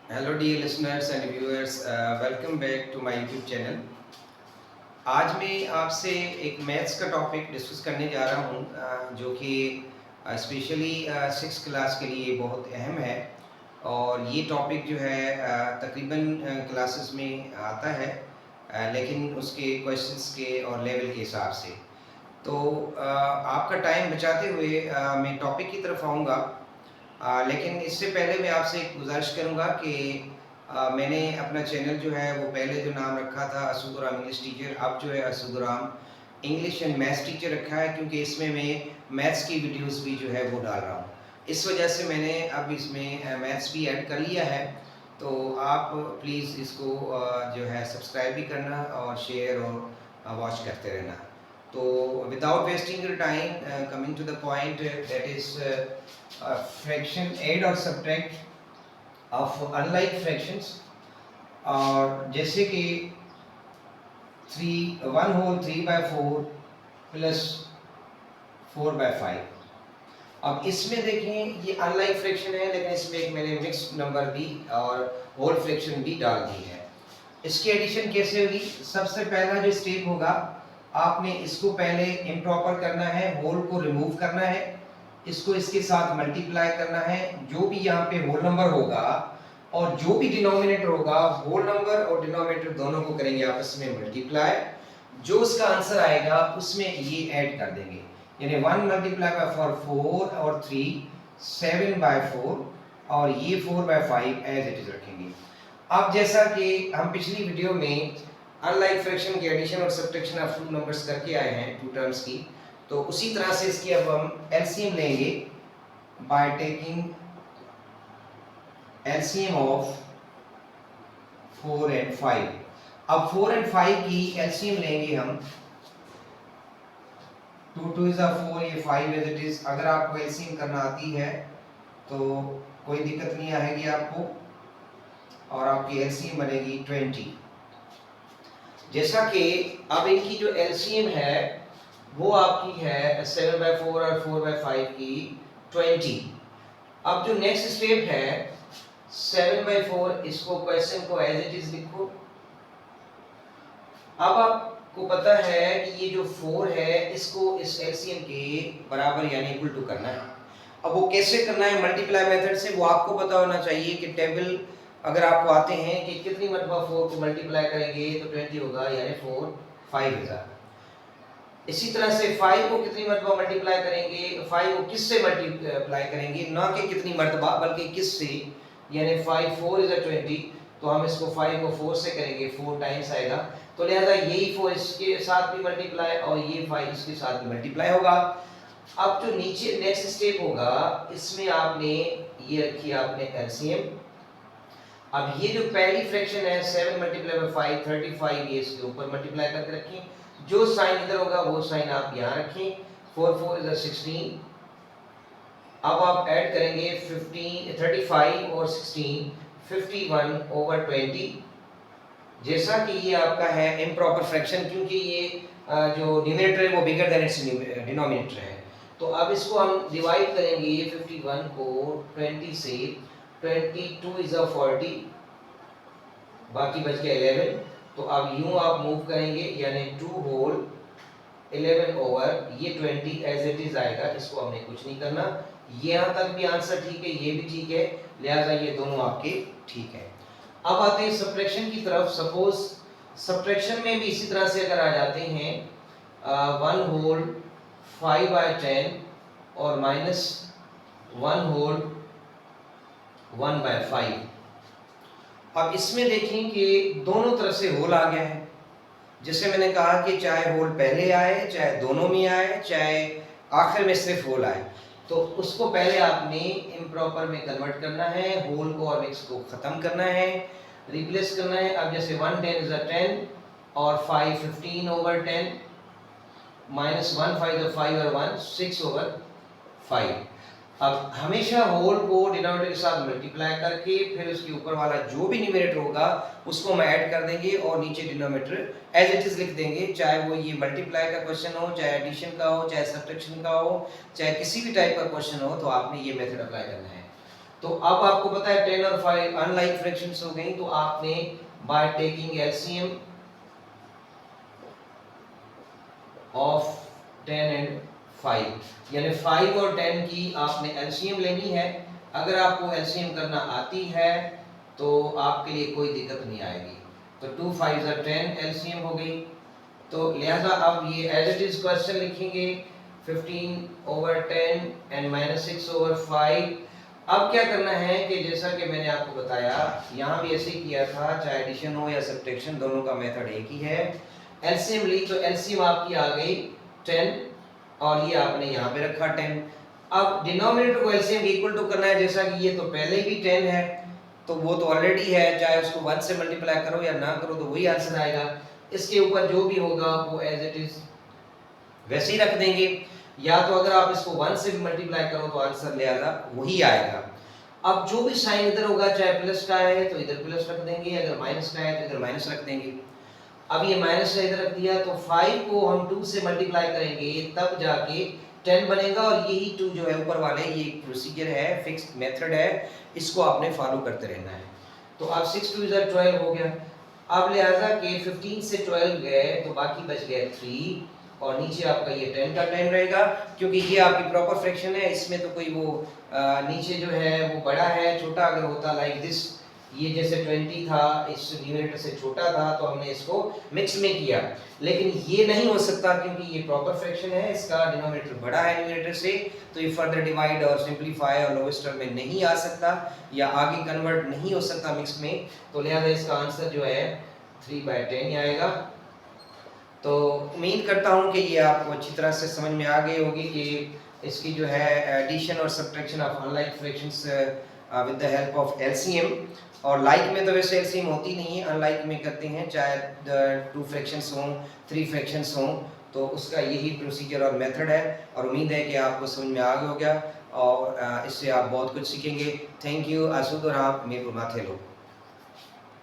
Hello dear listeners and viewers, welcome back to my YouTube channel. आज मैं आपसे एक मैथ्स का टॉपिक डिस्कस करने जा रहा हूँ, जो कि स्पेशली सिक्स क्लास के लिए बहुत अहम है। और ये टॉपिक जो है तकरीबन क्लासेस में आता है, लेकिन उसके क्वेश्चंस के और लेवल के हिसाब से। तो आपका टाइम बचाते हुए मैं टॉपिक की तरफ आऊँगा। लेकिन इससे पहले मैं आपसे एक गुज़ारिश करूँगा कि मैंने अपना चैनल जो है वो पहले जो नाम रखा था असुदराम इंग्लिश टीचर, अब जो है असुदराम इंग्लिश एंड मैथ्स टीचर रखा है, क्योंकि इसमें मैं मैथ्स की वीडियोस भी जो है वो डाल रहा हूँ। इस वजह से मैंने अब इसमें मैथ्स भी ऐड कर लिया है। तो आप प्लीज़ इसको जो है सब्सक्राइब भी करना और शेयर और वॉच करते रहना। तो without wasting your time, coming to the point, that is fraction add और सब्ट्रैक्ट ऑफ अनलाइक फ्रैक्शंस। और जैसे कि 1/3/4 प्लस 4/5। अब इसमें देखें ये अनलाइक फ्रैक्शन है, लेकिन इसमें एक मैंने मिक्स नंबर भी और होल फ्रैक्शन भी डाल दी है। इसकी एडिशन कैसे होगी? सबसे पहला जो स्टेप होगा, आपने इसको पहले इम्प्रॉपर करना है, होल को रिमूव करना है, इसको इसके साथ मल्टीप्लाई करना है। जो भी यहाँ पे होल नंबर होगा और जो भी डिनोमिनेटर होगा, होल नंबर और डिनोमिनेटर दोनों को करेंगे आपस में मल्टीप्लाई। जो उसका आंसर आएगा उसमें ये ऐड कर देंगे, यानी 1 मल्टीप्लाई बाय 4 और 3 7/4, और ये 4/5 एज इट इज रखेंगे। अब जैसा कि हम पिछली वीडियो में अनलाइक फ्रैक्शन की एडिशन और सब्ट्रैक्शन ऑफ टू नंबर्स करके आए हैं, टू टर्म्स की, तो उसी तरह से इसकी अब हम एलसीएम लेंगे by taking LCM of 4 and 5। अब 4 एंड 5 की एलसीएम लेंगे हम। 2 2 is 4, ये 5 एज इट इज। अगर आपको एलसीएम करना आती है तो कोई दिक्कत नहीं आएगी आपको, और आपकी एलसीएम बनेगी 20। जैसा कि अब इनकी जो एलसीएम है वो आपकी है 7/4 और 4/5 की 20। अब जो नेक्स्ट स्टेप है 7/4, इसको क्वेश्चन को एज इट इज लिखो। अब आपको पता है कि ये जो 4 है इसको इस एलसीएम के बराबर यानी इक्वल टू करना है। अब वो कैसे करना है? मल्टीप्लाई मेथड से। वो आपको पता होना चाहिए कि टेबल अगर आपको आते हैं कि कितनी मरतबा 4 को मल्टीप्लाई करेंगे तो 20 होगा, यानी 4 5000। इसी तरह से 5 को कितनी मरतबा मल्टीप्लाई करेंगे, 5 को किस से मल्टीप्लाई करेंगे, ना कि कितनी मरतबा बल्कि किस से, यानी 5 4 इज 20। तो हम इसको 5 को 4 से करेंगे, 4 टाइम्स आएगा, तो लिहाजा यही 4 इसके साथ भी मल्टीप्लाई और ये 5 इसके साथ भी मल्टीप्लाई होगा। अब जो नीचे नेक्स्ट स्टेप होगा, इसमें आपने ये रखी आपने एलसीएम। अब ये जो पहली फ्रैक्शन है 7 मल्टीप्लाई बाय 5 35, ये इसके ऊपर मल्टीप्लाई करके रखें। जो साइन इधर होगा वो साइन आप यहाँ रखें। 4 4 इज 16। अब आप ऐड करेंगे 15 35 और 16 51/20। जैसा कि ये आपका है इम्प्रॉपर फ्रैक्शन, क्योंकि ये जो न्यूमरेटर है वो बिगर देन इट्स डिनोमिनेटर है। तो अब इसको हम डिवाइड करेंगे 51 को 20 से। 22 इज 40, बाकी बच गया 11। तो अब यूं आप मूव करेंगे, यानी 2 होल 11 ओवर ये 20 एज इट इज आएगा, इसको हमने कुछ नहीं करना। यहाँ तक भी आंसर ठीक है, ये भी ठीक है, लिहाजा ये दोनों आपके ठीक है। अब आते हैं सब्ट्रैक्शन की तरफ। सपोज सब्ट्रैक्शन में भी इसी तरह से अगर आ जाते हैं 1 होल 5/10 और माइनस 1 होल 1/5। अब इसमें देखें कि दोनों तरफ से होल आ गया है। जैसे मैंने कहा कि चाहे होल पहले आए, चाहे दोनों में आए, चाहे आखिर में सिर्फ होल आए, तो उसको पहले आपने इम्प्रॉपर में कन्वर्ट करना है, होल को और मिक्स को खत्म करना है, रिप्लेस करना है। अब जैसे 1 10 इज 10 और 5 15/10, माइनस 1 5 5 और 1 6/5। अब हमेशा होल को डिनोमिनेटर के साथ मल्टीप्लाई करके फिर उसके ऊपर वाला जो भी न्यूमरेटर होगा उसको हम ऐड कर देंगे और नीचे डिनोमिनेटर एज इट इज लिख देंगे। चाहे वो ये मल्टीप्लाई का क्वेश्चन हो, चाहे एडिशन का हो, चाहे सब्ट्रैक्शन का हो, चाहे किसी भी टाइप का क्वेश्चन हो, तो आपने ये मेथड अप्लाई करना है। तो अब आपको पता है 10 और 5 अनलाइक फ्रैक्शंस हो गई, तो आपने by taking LCM of 10 and 5 यानी 5 और 10 की आपने एलसीएम लेनी है। अगर आपको एलसीएम करना आती है तो आपके लिए कोई दिक्कत नहीं आएगी। तो 2 5 10 एलसीएम हो गई। तो लिहाजा अब ये एज इट इज क्वेश्चन लिखेंगे 15/10 एंड -6/5। अब क्या करना है कि जैसा कि मैंने आपको बताया यहाँ भी ऐसे ही किया था, चाहे एडिशन हो या सब्ट्रैक्शन, दोनों का मेथड एक ही है। एलसीएम ली तो एलसीएम आपकी आ गई 10 और ये आपने यहाँ पे रखा 10। अब डिनोमिनेटर को एलसीएम इक्वल टू करना है, जैसा कि ये तो पहले ही 10 है तो वो तो ऑलरेडी है, चाहे उसको 1 से मल्टीप्लाई करो या ना करो तो वही आंसर आएगा। इसके ऊपर जो भी होगा वो एज इट इज वैसे ही रख देंगे, या तो अगर आप इसको 1 से भी मल्टीप्लाई करो तो आंसर ले आएगा वही आएगा। अब जो भी साइन इधर होगा, चाहे प्लस का है तो इधर प्लस रख देंगे, अगर माइनस का है तो इधर माइनस रख देंगे। अब ये माइनस का इधर रख दिया तो 5 को हम 2 से मल्टीप्लाई करेंगे तब जाके 10 बनेगा, और यही 2 जो है ऊपर वाले ये प्रोसीजर है, फिक्स्ड मेथड है, इसको आपने फॉलो करते रहना है। तो अब 6 2 12 हो गया। अब लिहाजा के 15 से 12 गए तो बाकी बच गए 3 और नीचे आपका ये 10 का 10 रहेगा, क्योंकि ये आपकी प्रॉपर फ्रैक्शन है, इसमें तो कोई वो नीचे जो है वो बड़ा है, छोटा अगर होता लाइक दिस, ये जैसे 20 था इस न्यूमरेटर से छोटा था तो हमने इसको मिक्स में किया, लेकिन ये नहीं हो सकता क्योंकि ये प्रॉपर फ्रैक्शन है, इसका डिनोमिनेटर बड़ा है न्यूमरेटर से, तो ये फर्दर डिवाइड और सिंपलीफाई और लोवेस्ट टर्म में नहीं आ सकता या आगे कन्वर्ट नहीं हो सकता मिक्स में, तो लिहाजा इसका आंसर जो है 3/10 आएगा। तो उम्मीद करता हूँ कि ये आपको अच्छी तरह से समझ में आ गई होगी कि इसकी जो है एडिशन और subtraction of unlike fractions with the help of LCM. और लाइक में तो वैसे एलसीएम होती नहीं है, अनलाइक में करते हैं, चाहे 2 फ्रैक्शंस हों 3 फ्रैक्शंस हों, तो उसका यही प्रोसीजर और मेथड है। और उम्मीद है कि आपको समझ में आ गया होगा और इससे आप बहुत कुछ सीखेंगे। Thank you. आसूद और आप मीरपुर माथेलो।